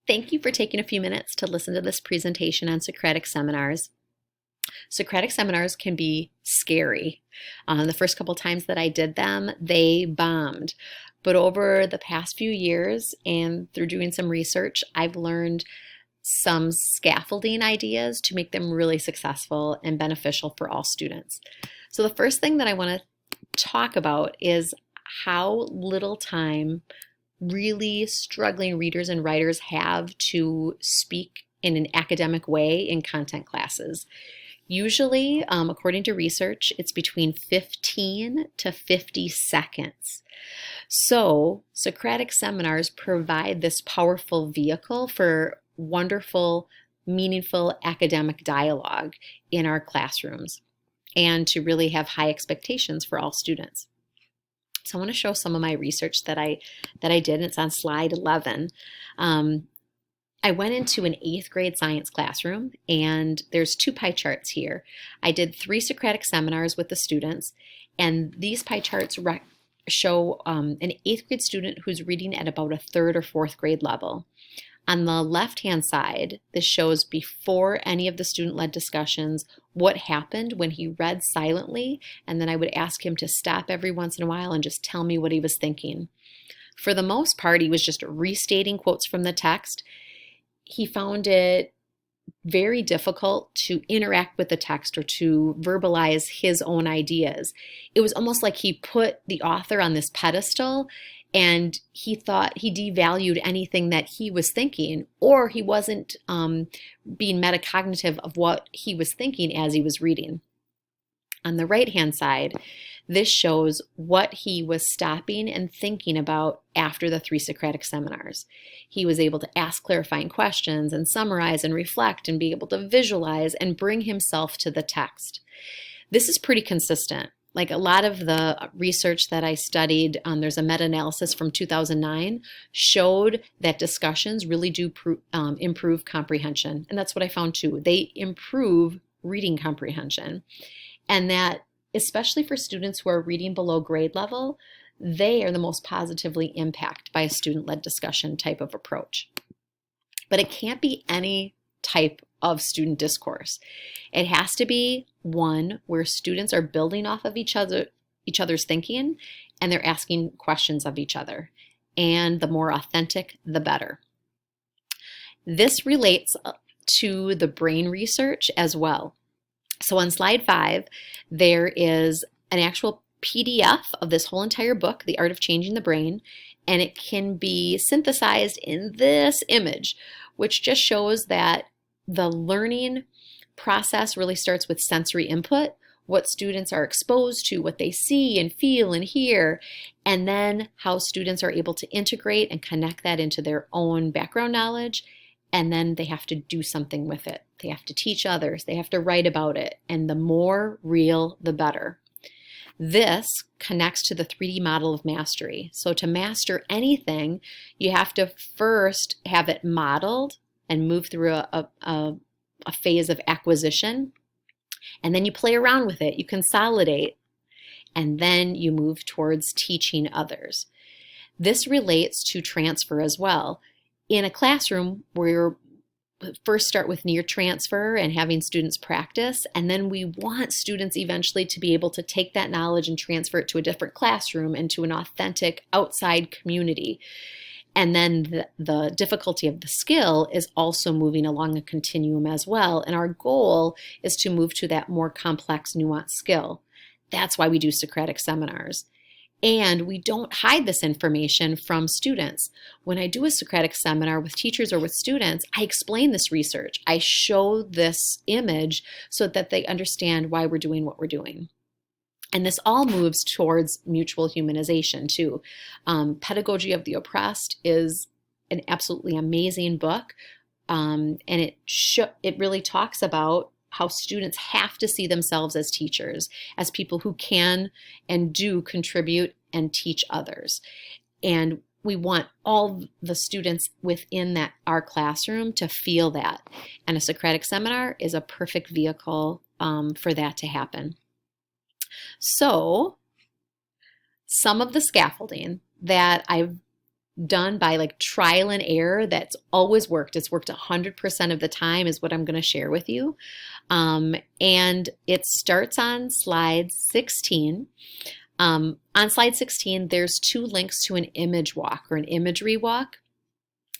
Thank you for taking a few minutes to listen to this presentation on Socratic seminars. Socratic seminars can be scary. The first couple times that I did them, they bombed. But over the past few years and through doing some research, I've learned some scaffolding ideas to make them really successful and beneficial for all students. So the first thing that I want to talk about is how little time really struggling readers and writers have to speak in an academic way in content classes. Usually, according to research, it's between 15 to 50 seconds. So, Socratic seminars provide this powerful vehicle for wonderful, meaningful academic dialogue in our classrooms and to really have high expectations for all students. So I want to show some of my research that I did, and it's on slide 11. I went into an 8th grade science classroom, and there's 2 pie charts here. I did 3 Socratic seminars with the students, and these pie charts show an 8th grade student who's reading at about a 3rd or 4th grade level. On the left-hand side, this shows before any of the student-led discussions what happened when he read silently, and then I would ask him to stop every once in a while and just tell me what he was thinking. For the most part, he was just restating quotes from the text. He found it very difficult to interact with the text or to verbalize his own ideas. It was almost like he put the author on this pedestal and he thought he devalued anything that he was thinking, or he wasn't being metacognitive of what he was thinking as he was reading. On the right-hand side, this shows what he was stopping and thinking about after the 3 Socratic seminars. He was able to ask clarifying questions and summarize and reflect and be able to visualize and bring himself to the text. This is pretty consistent. Like a lot of the research that I studied, there's a meta-analysis from 2009, showed that discussions really do improve comprehension. And that's what I found too. They improve reading comprehension. And that, especially for students who are reading below grade level, they are the most positively impacted by a student-led discussion type of approach. But it can't be any type of student discourse. It has to be one where students are building off of each other's thinking, and they're asking questions of each other. And the more authentic, the better. This relates to the brain research as well. So on slide 5, there is an actual PDF of this whole entire book, The Art of Changing the Brain, and it can be synthesized in this image, which just shows that the learning process really starts with sensory input, what students are exposed to, what they see and feel and hear, and then how students are able to integrate and connect that into their own background knowledge, and then they have to do something with it. They have to teach others, they have to write about it, and the more real, the better. This connects to the 3D model of mastery. So to master anything, you have to first have it modeled and move through a phase of acquisition, and then you play around with it, you consolidate, and then you move towards teaching others. This relates to transfer as well. In a classroom, we're first start with near transfer and having students practice, and then we want students eventually to be able to take that knowledge and transfer it to a different classroom and to an authentic outside community. And then the difficulty of the skill is also moving along a continuum as well. And our goal is to move to that more complex, nuanced skill. That's why we do Socratic seminars. And we don't hide this information from students. When I do a Socratic seminar with teachers or with students, I explain this research. I show this image so that they understand why we're doing what we're doing. And this all moves towards mutual humanization too. Pedagogy of the Oppressed is an absolutely amazing book, and it really talks about how students have to see themselves as teachers, as people who can and do contribute and teach others. And we want all the students within our classroom to feel that. And a Socratic seminar is a perfect vehicle for that to happen. So some of the scaffolding that I've done by like trial and error that's always worked. It's worked 100% of the time is what I'm going to share with you. And it starts on slide 16. On slide 16, there's 2 links to an image walk or an imagery walk.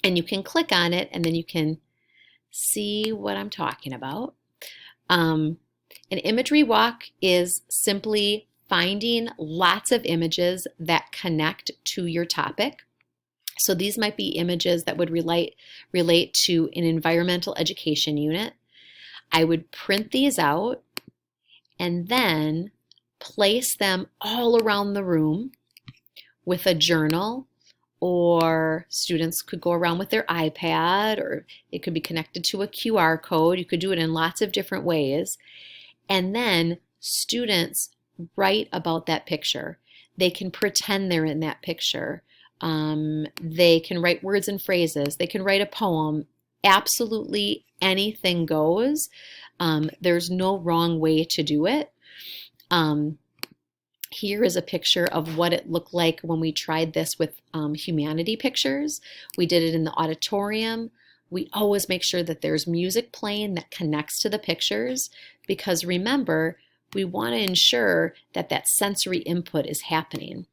And you can click on it and then you can see what I'm talking about. An imagery walk is simply finding lots of images that connect to your topic. So these might be images that would relate to an environmental education unit. I would print these out and then place them all around the room with a journal, or students could go around with their iPad, or it could be connected to a QR code. You could do it in lots of different ways. And then students write about that picture. They can pretend they're in that picture. They can write words and phrases. They can write a poem. Absolutely anything goes. There's no wrong way to do it. Here is a picture of what it looked like when we tried this with humanity pictures. We did it in the auditorium. We always make sure that there's music playing that connects to the pictures, because remember, we want to ensure that that sensory input is happening.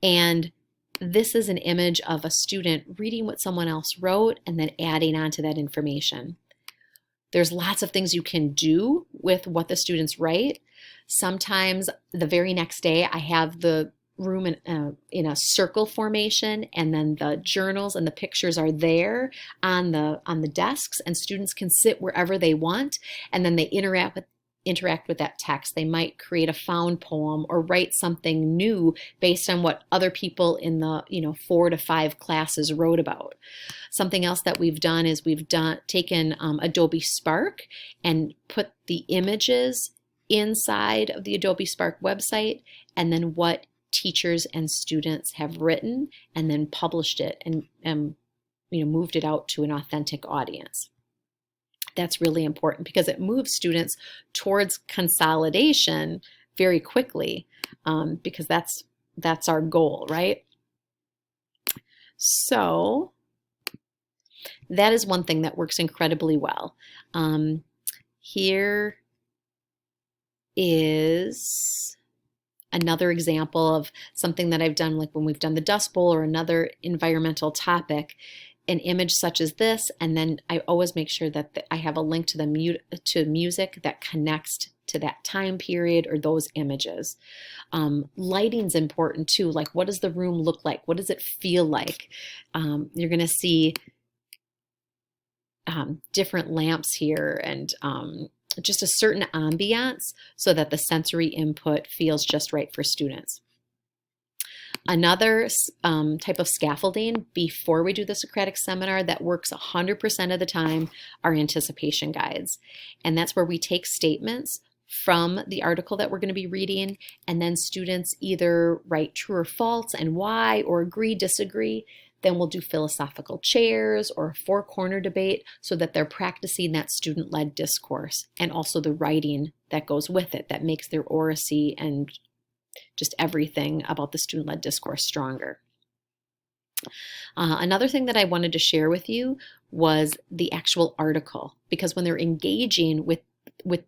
And this is an image of a student reading what someone else wrote and then adding on to that information. There's lots of things you can do with what the students write. Sometimes the very next day I have the room in a circle formation, and then the journals and the pictures are there on the desks, and students can sit wherever they want, and then they interact with that text. They might create a found poem or write something new based on what other people in the 4 to 5 classes wrote about. Something else that we've done is we've taken Adobe Spark and put the images inside of the Adobe Spark website, and then what teachers and students have written, and then published it and moved it out to an authentic audience. That's really important because it moves students towards consolidation very quickly, because that's our goal, right? So that is one thing that works incredibly well. Here is another example of something that I've done, like when we've done the Dust Bowl or another environmental topic. An image such as this, and then I always make sure that I have a link to the music that connects to that time period or those images. Lighting's important too. Like, what does the room look like? What does it feel like? You're going to see different lamps here, and just a certain ambiance so that the sensory input feels just right for students. Another type of scaffolding before we do the Socratic Seminar that works 100% of the time are anticipation guides. And that's where we take statements from the article that we're going to be reading, and then students either write true or false and why, or agree, disagree. Then we'll do philosophical chairs or a 4-corner debate so that they're practicing that student-led discourse, and also the writing that goes with it that makes their oracy and just everything about the student-led discourse stronger. Another thing that I wanted to share with you was the actual article, because when they're engaging with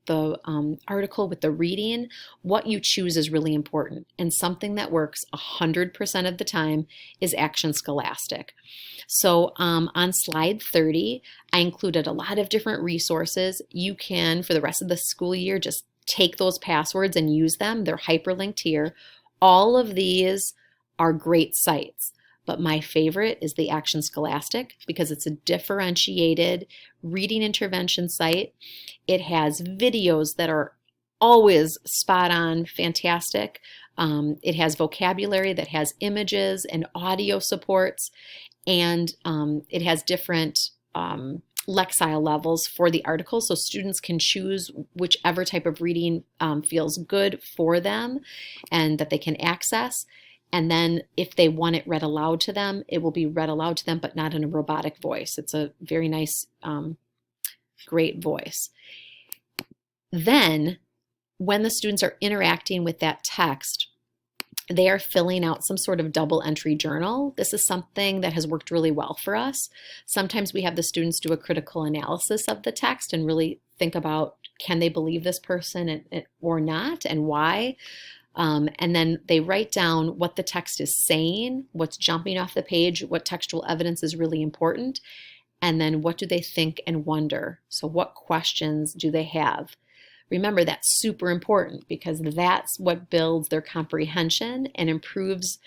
the article, with the reading, what you choose is really important. And something that works 100% of the time is Action Scholastic. So on slide 30, I included a lot of different resources. You can, for the rest of the school year, just take those passwords and use them. They're hyperlinked here. All of these are great sites, but my favorite is the Action Scholastic because it's a differentiated reading intervention site. It has videos that are always spot on, fantastic. It has vocabulary that has images and audio supports, and it has different Lexile levels for the article, so students can choose whichever type of reading feels good for them and that they can access. And then if they want it read aloud to them, it will be read aloud to them, but not in a robotic voice. It's a very nice, great voice. Then when the students are interacting with that text, they are filling out some sort of double entry journal. This is something that has worked really well for us. Sometimes we have the students do a critical analysis of the text and really think about, can they believe this person or not, and why? And then they write down what the text is saying, what's jumping off the page, what textual evidence is really important, and then what do they think and wonder. So what questions do they have? Remember, that's super important because that's what builds their comprehension and improves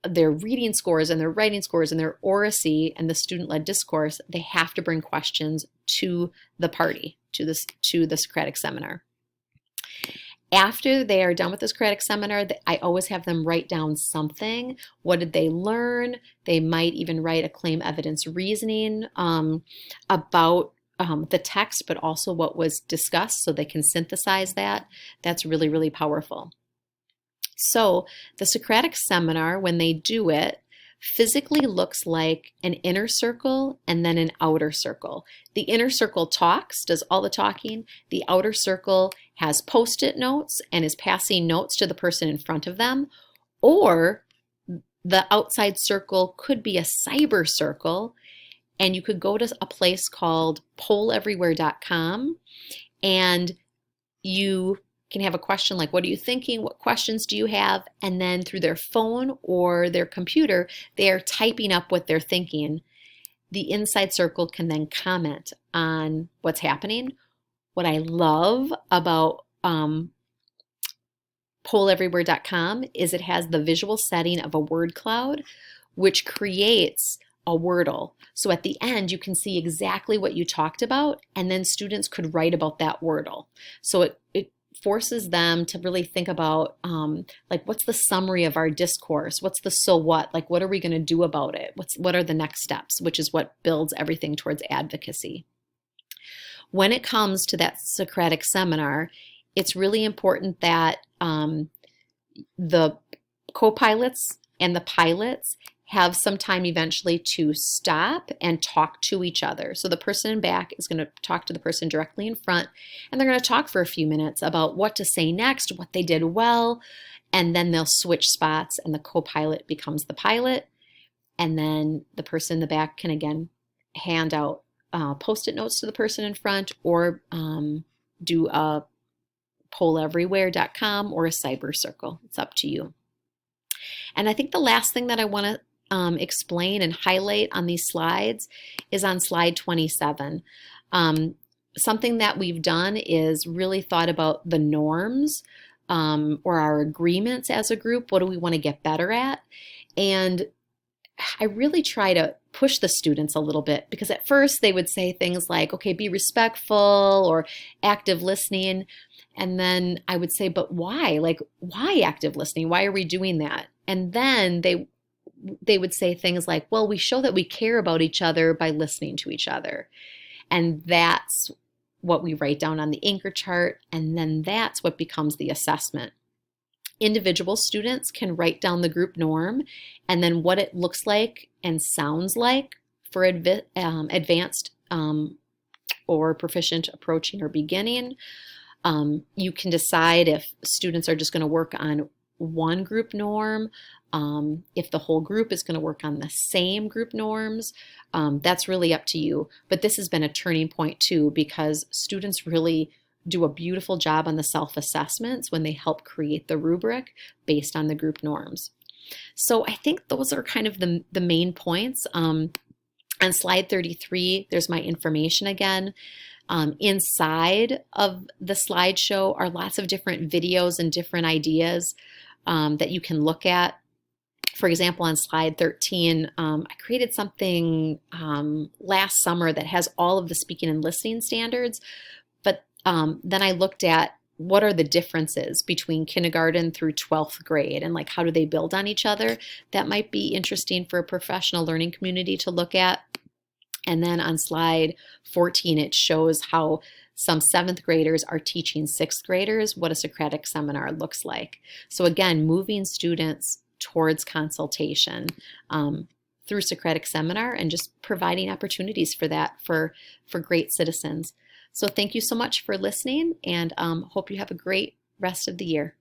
their reading scores and their writing scores and their oracy and the student-led discourse. They have to bring questions to the party, to the Socratic Seminar. After they are done with the Socratic Seminar, I always have them write down something. What did they learn? They might even write a claim, evidence, reasoning about the text, but also what was discussed, so they can synthesize that. That's really, really powerful. So the Socratic Seminar, when they do it, physically looks like an inner circle and then an outer circle. The inner circle talks, does all the talking. The outer circle has post-it notes and is passing notes to the person in front of them. Or the outside circle could be a cyber circle, and you could go to a place called polleverywhere.com, and you can have a question like, what are you thinking? What questions do you have? And then through their phone or their computer, they are typing up what they're thinking. The inside circle can then comment on what's happening. What I love about polleverywhere.com is it has the visual setting of a word cloud, which creates a Wordle. So at the end, you can see exactly what you talked about, and then students could write about that Wordle. So it forces them to really think about, like, what's the summary of our discourse? What's the so what? Like, what are we going to do about it? What are the next steps? Which is what builds everything towards advocacy. When it comes to that Socratic Seminar, it's really important that the co-pilots and the pilots have some time eventually to stop and talk to each other. So the person in back is going to talk to the person directly in front, and they're going to talk for a few minutes about what to say next, what they did well, and then they'll switch spots and the co-pilot becomes the pilot, and then the person in the back can again hand out post-it notes to the person in front, or do a polleverywhere.com or a cyber circle. It's up to you. And I think the last thing that I want to explain and highlight on these slides is on slide 27. Something that we've done is really thought about the norms or our agreements as a group. What do we want to get better at? And I really try to push the students a little bit, because at first they would say things like, okay, be respectful or active listening. And then I would say, but why? Like, why active listening? Why are we doing that? And then they would say things like, well, we show that we care about each other by listening to each other. And that's what we write down on the anchor chart. And then that's what becomes the assessment. Individual students can write down the group norm and then what it looks like and sounds like for advanced or proficient, approaching, or beginning. You can decide if students are just going to work on one group norm, if the whole group is going to work on the same group norms. That's really up to you. But this has been a turning point too, because students really do a beautiful job on the self-assessments when they help create the rubric based on the group norms. So I think those are kind of the main points. On slide 33, there's my information again. Inside of the slideshow are lots of different videos and different ideas that you can look at. For example, on slide 13, I created something last summer that has all of the speaking and listening standards, but then I looked at what are the differences between kindergarten through 12th grade, and like how do they build on each other. That might be interesting for a professional learning community to look at. And then on slide 14, it shows how some 7th graders are teaching 6th graders what a Socratic seminar looks like. So again, moving students towards consultation through Socratic Seminar and just providing opportunities for that for great citizens. So thank you so much for listening, and hope you have a great rest of the year.